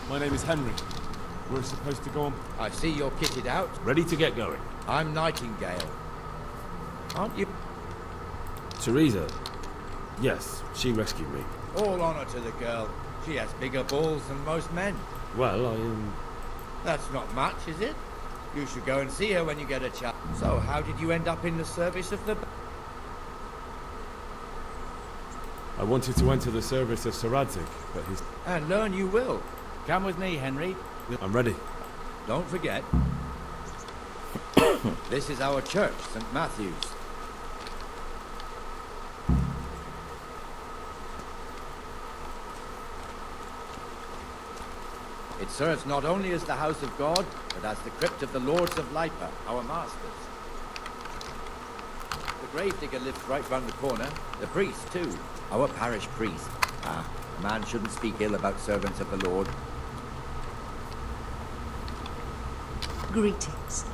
My name is Henry. We're supposed to go on... I see you're kitted out. Ready to get going. I'm Nightingale. Aren't you? Teresa. Yes, she rescued me. All honor to the girl. She has bigger balls than most men. Well, I am... That's not much, is it? You should go and see her when you get a chance. So, how did you end up in the service of the... I wanted to enter the service of Sir Radzig, but he's... And learn you will. Come with me, Henry. I'm ready. Don't forget. This is our church, St. Matthew's. It serves not only as the house of God, but as the crypt of the lords of Lipa, our masters. The gravedigger lives right round the corner. The priest, too. Our parish priest. A man shouldn't speak ill about servants of the Lord. Greetings.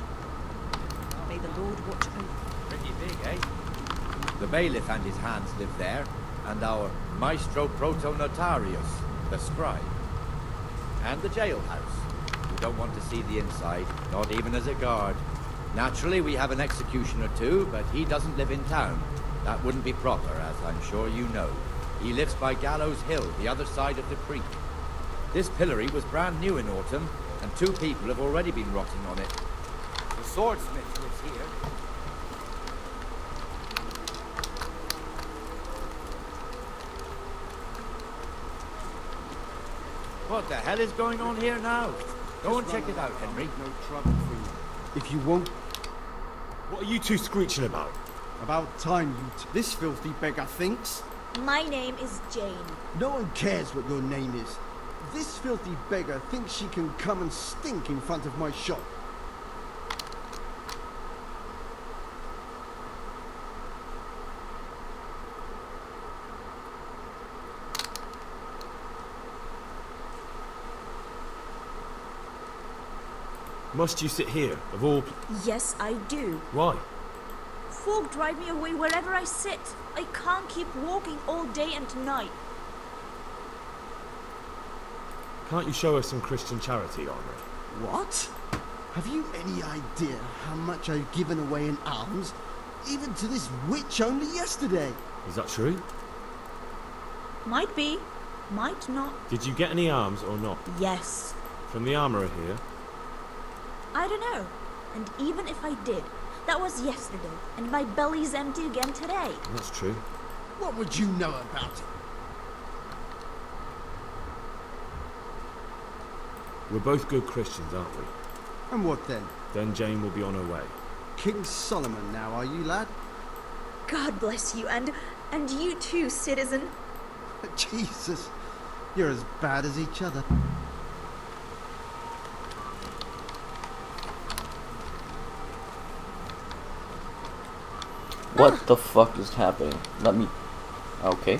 May the Lord watch over. Pretty big, eh? The bailiff and his hands live there, and our maestro protonotarius, the scribe. And the jailhouse. We don't want to see the inside, not even as a guard. Naturally, we have an executioner too, but he doesn't live in town. That wouldn't be proper, as I'm sure you know. He lives by Gallows Hill, the other side of the creek. This pillory was brand new in autumn, and 2 people have already been rotting on it. The swordsmith lives here. What the hell is going on here now? Go and check it out, Henry. No trouble for you. If you won't, What are you two screeching about? about time this filthy beggar thinks. My name is Jane. No one cares what your name is. This filthy beggar thinks she can come and stink in front of my shop. Must you sit here, of all... Yes, I do. Why? Folk drive me away wherever I sit. I can't keep walking all day and night. Can't you show us some Christian charity, Henri? What? Have you any idea how much I've given away in alms? Even to this witch only yesterday. Is that true? Might be, might not. Did you get any alms or not? Yes. From the armourer here? I don't know. And even if I did, that was yesterday, and my belly's empty again today. That's true. What would you know about it? We're both good Christians, aren't we? And what then? Then Jane will be on her way. King Solomon now, are you, lad? God bless you, and you too, citizen. Jesus, you're as bad as each other. What the fuck is happening? Let me... Okay.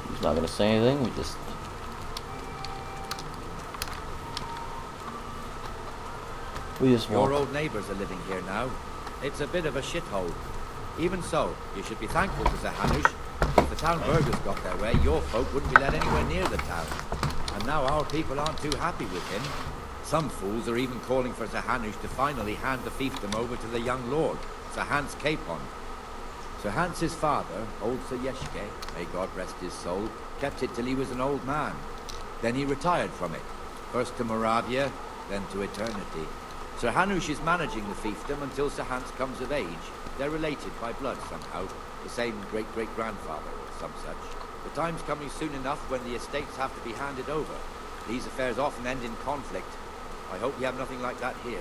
He's not gonna say anything, we just... Your walk. old neighbours are living here now. It's a bit of a shithole. Even so, you should be thankful to Sir Hanush. If the town burghers got their way, your folk wouldn't be let anywhere near the town. And now our people aren't too happy with him. Some fools are even calling for Sir Hanush to finally hand the fiefdom over to the young lord, Sir Hans Capon. Sir Hans's father, old Sir Yeshke, may God rest his soul, kept it till he was an old man. Then he retired from it, first to Moravia, then to eternity. Sir Hanush is managing the fiefdom until Sir Hans comes of age. They're related by blood somehow, the same great-great-grandfather or some such. The time's coming soon enough when the estates have to be handed over. These affairs often end in conflict. I hope you have nothing like that here.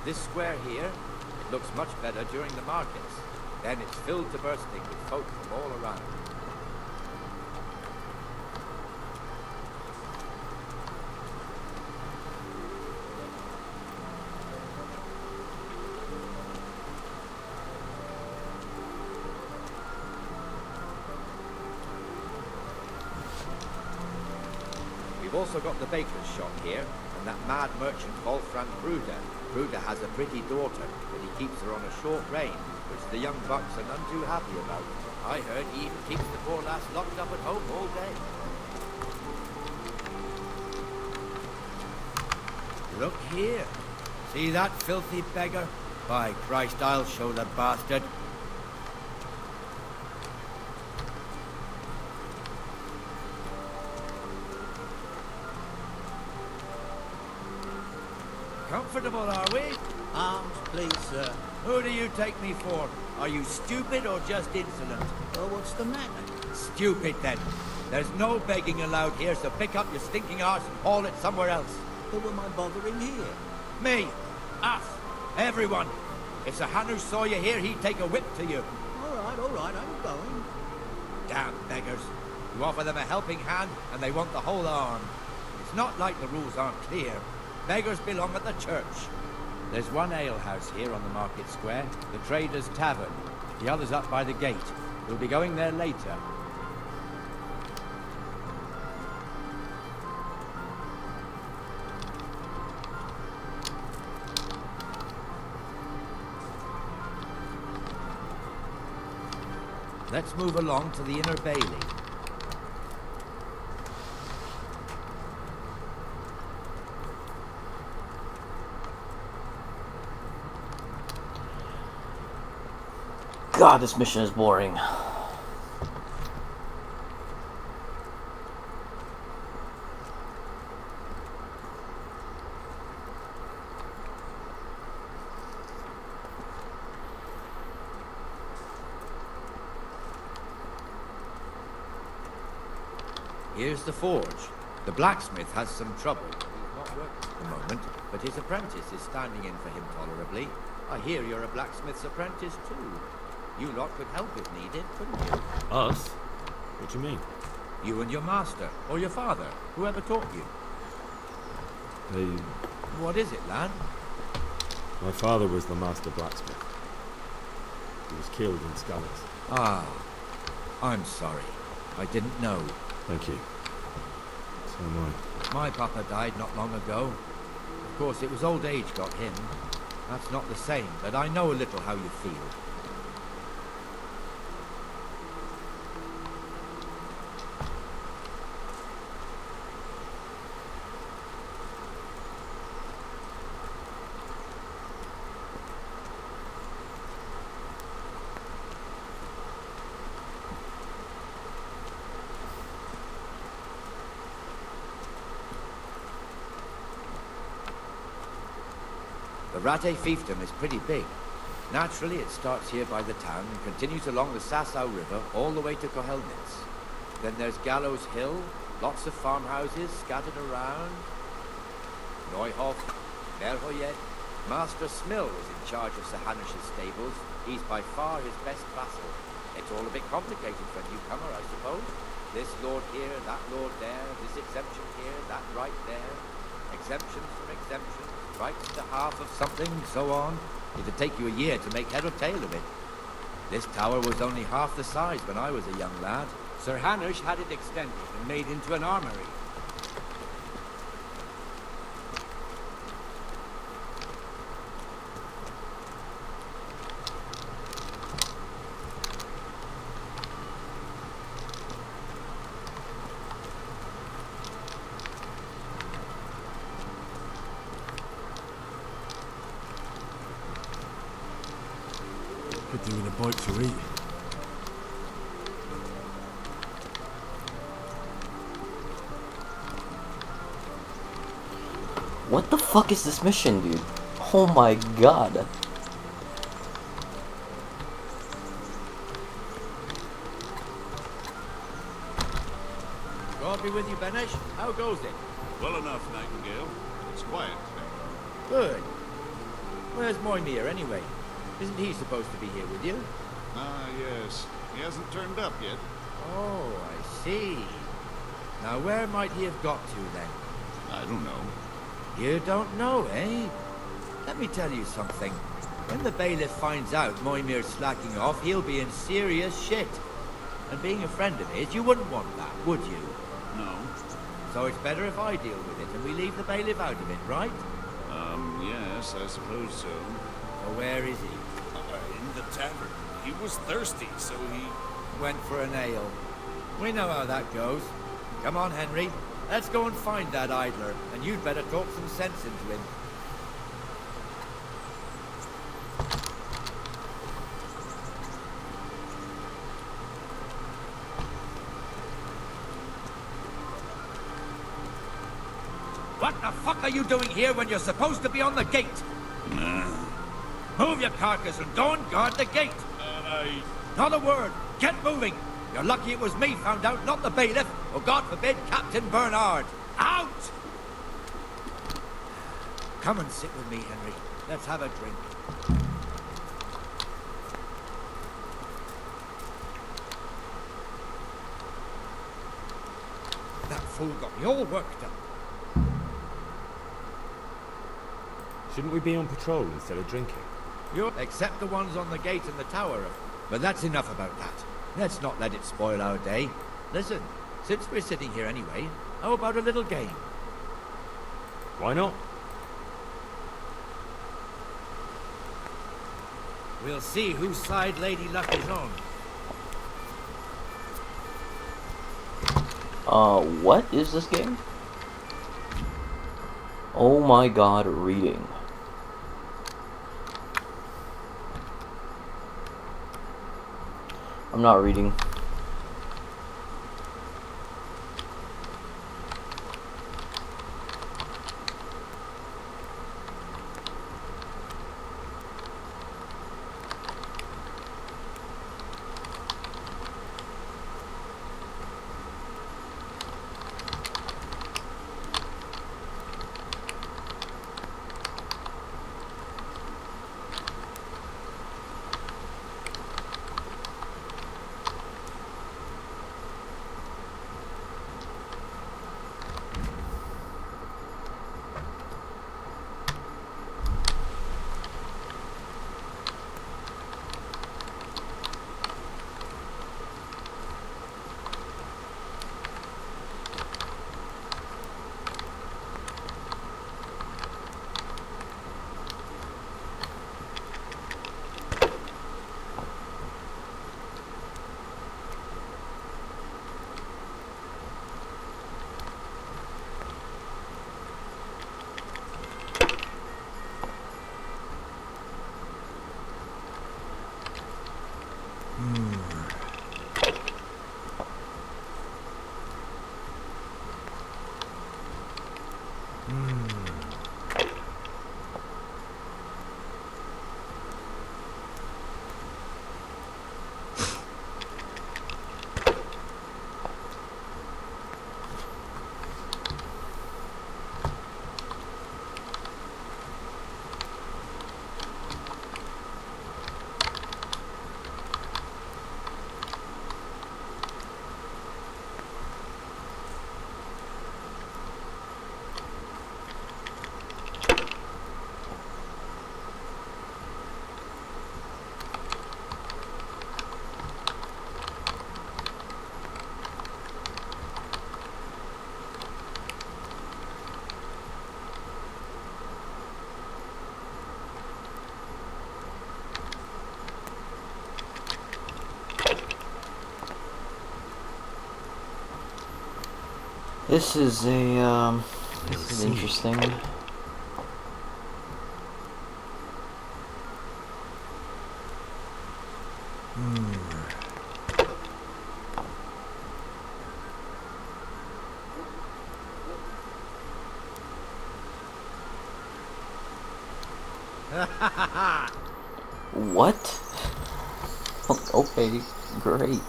This square here, it looks much better during the markets. Then it's filled to bursting with folk from all around. We've also got the baker's shop here, and that mad merchant Wolfram Bruder. Bruder has a pretty daughter, but he keeps her on a short rein, which the young bucks are none too happy about. I heard he even keeps the poor lass locked up at home all day. Look here. See that filthy beggar? By Christ, I'll show the bastard. Comfortable, are we? Arms, please, sir. Who do you take me for? Are you stupid or just insolent? Well, what's the matter? Stupid, then. There's no begging allowed here, so pick up your stinking arse and haul it somewhere else. Who am I bothering here? Me. Us. Everyone. If Sir Hanush saw you here, he'd take a whip to you. All right, I'm going. Damn beggars. You offer them a helping hand, and they want the whole arm. It's not like the rules aren't clear. Beggars belong at the church. There's one alehouse here on the market square, the Trader's Tavern. The other's up by the gate. We'll be going there later. Let's move along to the Inner Bailey. God, this mission is boring. Here's the forge. The blacksmith has some trouble. He's not working at the moment, but his apprentice is standing in for him tolerably. I hear you're a blacksmith's apprentice too. You lot could help if needed, couldn't you? Us? What do you mean? You and your master, or your father, whoever taught you. What is it, lad? My father was the master blacksmith. He was killed in Scallops. Ah, I'm sorry. I didn't know. Thank you. So am I. My papa died not long ago. Of course, it was old age got him. That's not the same, but I know a little how you feel. The Rate fiefdom is pretty big. Naturally, it starts here by the town and continues along the Sasau River all the way to Kohelnitz. Then there's Gallows Hill, lots of farmhouses scattered around. Neuhof, Merhoyed. Master Smill is in charge of Sir Hanush's stables. He's by far his best vassal. It's all a bit complicated for a newcomer, I suppose. This lord here, that lord there, this exemption here, that right there. Exemptions from exemptions, rights to half of something, so on. It'd take you a year to make head or tail of it. This tower was only half the size when I was a young lad. Sir Hanush had it extended and made into an armory. Could do with a bite to eat. What the fuck is this mission, dude? Oh my god. God be with you, Benesh. How goes it? Well enough, Nightingale. It's quiet today. Good. Where's Moimir, anyway? Isn't he supposed to be here with you? Ah, yes. He hasn't turned up yet. Oh, I see. Now, where might he have got to, then? I don't know. You don't know, eh? Let me tell you something. When the bailiff finds out Moimir's slacking off, he'll be in serious shit. And being a friend of his, you wouldn't want that, would you? No. So it's better if I deal with it and we leave the bailiff out of it, right? Yes, I suppose so. So where is he? In the tavern. He was thirsty, so he... Went for an ale. We know how that goes. Come on, Henry. Let's go and find that idler, and you'd better talk some sense into him. What the fuck are you doing here when you're supposed to be on the gate? Move your carcass and go and guard the gate. Not a word. Get moving. You're lucky it was me found out, not the bailiff, or God forbid, Captain Bernard. Out! Come and sit with me, Henry. Let's have a drink. That fool got me all worked up. Shouldn't we be on patrol instead of drinking? Except the ones on the gate and the tower. But that's enough about that. Let's not let it spoil our day. Listen, since we're sitting here anyway, how about a little game? Why not? We'll see whose side Lady Luck is on. What is this game? Oh my god, reading. I'm not reading. This is interesting. What? Okay, great.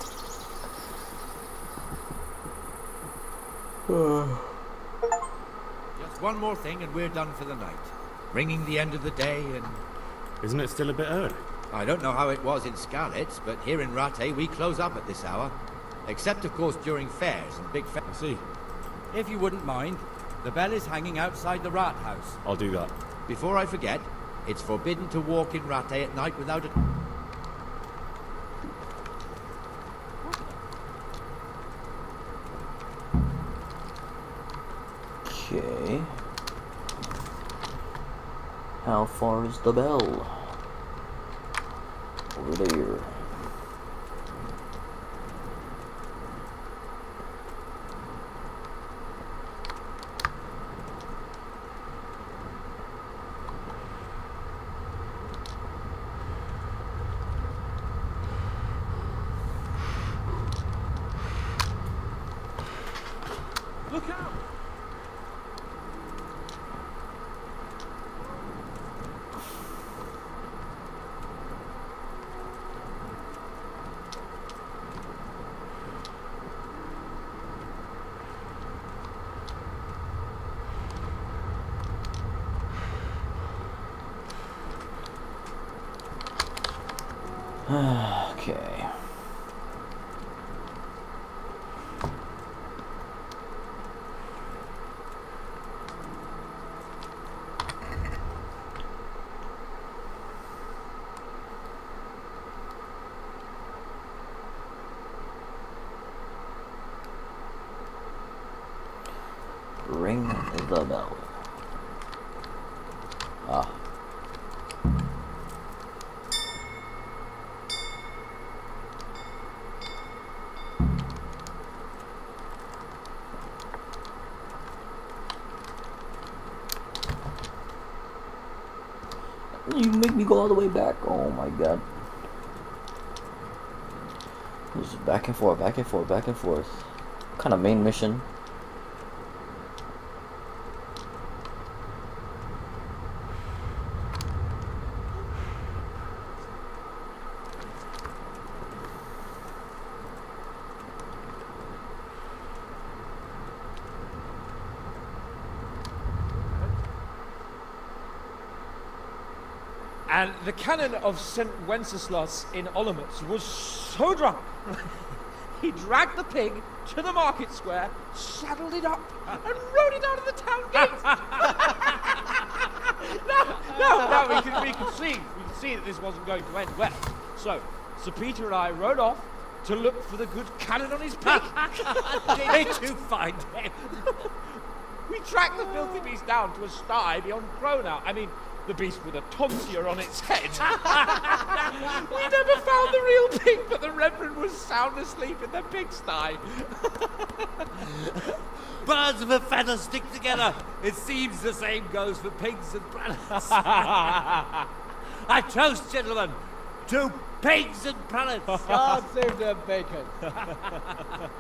Just one more thing and we're done for the night. Ringing the end of the day and... Isn't it still a bit early? I don't know how it was in Scarlet's, but here in Rattay we close up at this hour. Except, of course, during fairs and big fairs. I see. If you wouldn't mind, the bell is hanging outside the rat house. I'll do that. Before I forget, it's forbidden to walk in Rattay at night without a... Okay. How far is the bell? Over there. Look out! Okay. Ring the bell. Ah. You make me go all the way back. Oh my god. Just back and forth, back and forth, back and forth. What kind of main mission? And the canon of St. Wenceslas in Olomouc was so drunk, he dragged the pig to the market square, saddled it up, and rode it out of the town gate. No, we could see that this wasn't going to end well. So, Sir Peter and I rode off to look for the good canon on his pig. Did you find him? We tracked the filthy beast down to a sty beyond Cronau. I mean, the beast with a tonsure on its head. We never found the real pig, but the Reverend was sound asleep in the pigsty. Birds of a feather stick together. It seems the same goes for pigs and planets. I toast, gentlemen, to pigs and planets. God save the bacon.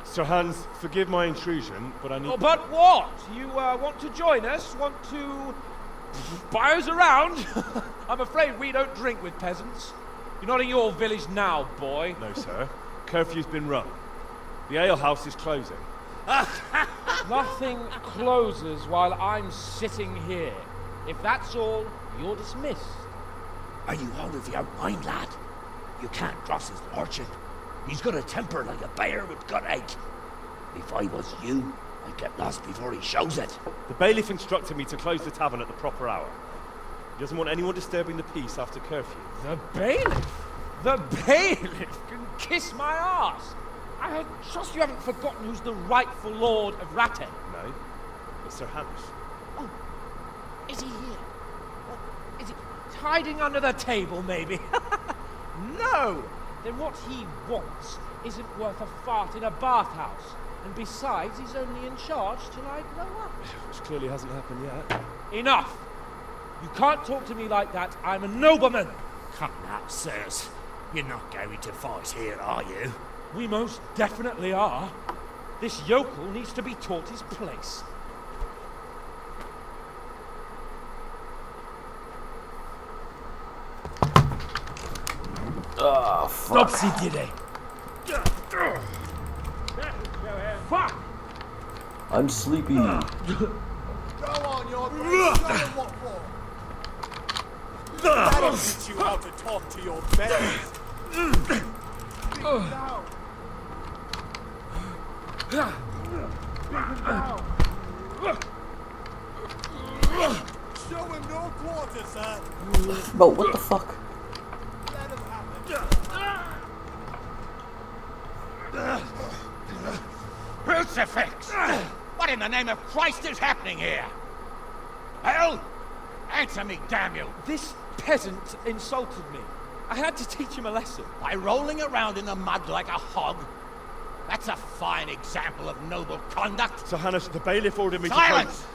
Sir Hans, forgive my intrusion, but I need... Oh, but what? You want to join us? Want to buy us around? I'm afraid we don't drink with peasants. You're not in your village now, boy. No, sir. Curfew's been run. The alehouse is closing. Nothing closes while I'm sitting here. If that's all, you're dismissed. Are you out of your mind, lad? You can't cross his lordship. He's got a temper like a bear with gut ache. If I was you, I'd get lost before he shows it. The bailiff instructed me to close the tavern at the proper hour. He doesn't want anyone disturbing the peace after curfew. The bailiff? The bailiff can kiss my arse. I trust you haven't forgotten who's the rightful lord of Ratten. No, it's Sir Hans. Oh, is he here? Or is he hiding under the table, maybe? No! Then what he wants isn't worth a fart in a bathhouse. And besides, he's only in charge till I grow up. Which clearly hasn't happened yet. Enough! You can't talk to me like that. I'm a nobleman. Come now, sirs. You're not going to fight here, are you? We most definitely are. This yokel needs to be taught his place. Ah, fuck. Stopsy did it. Fuck! I'm sleepy. Go on, you're what for? That'll teach you how to talk to your bears. Show him no quarter, sir. Bro, what the fuck? Let him have it. Crucifix! What in the name of Christ is happening here? Well, answer me, damn you. This peasant insulted me. I had to teach him a lesson. By rolling around in the mud like a hog? That's a fine example of noble conduct. Sir Hanush, the bailiff ordered me Silence!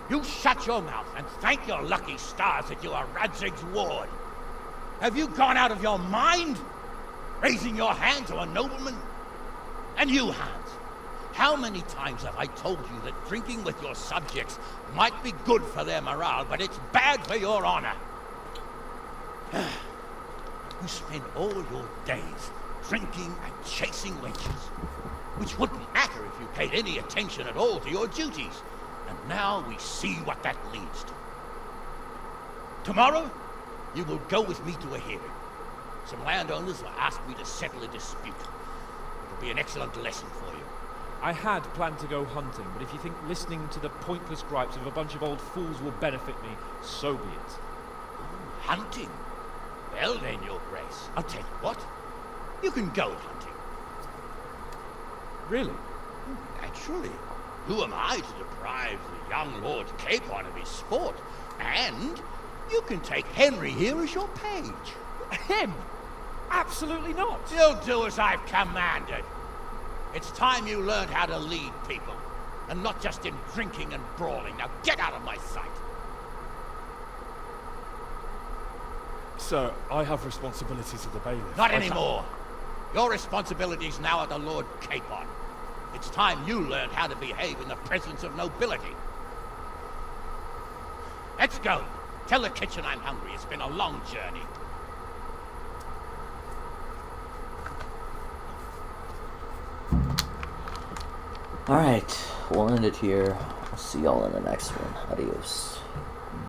You shut your mouth and thank your lucky stars that you are Radzig's ward. Have you gone out of your mind? Raising your hand to a nobleman? And you, Hans, how many times have I told you that drinking with your subjects might be good for their morale, but it's bad for your honor? You spend all your days drinking and chasing wenches, which wouldn't matter if you paid any attention at all to your duties. And now we see what that leads to. Tomorrow, you will go with me to a hearing. Some landowners will ask me to settle a dispute. It'll be an excellent lesson for you. I had planned to go hunting, but if you think listening to the pointless gripes of a bunch of old fools will benefit me, so be it. Hunting? Well then, Your Grace, I'll tell you what. You can go hunting. Really? Naturally. Who am I to deprive the young Lord Capon of his sport? And you can take Henry here as your page. Him? Absolutely not. You'll do as I've commanded. It's time you learned how to lead people, and not just in drinking and brawling. Now get out of my sight. Sir, I have responsibilities of the bailiff. Not anymore. Your responsibilities now are the Lord Capon. It's time you learned how to behave in the presence of nobility. Let's go. Tell the kitchen I'm hungry. It's been a long journey. Alright, we'll end it here. I'll see y'all in the next one. Adios.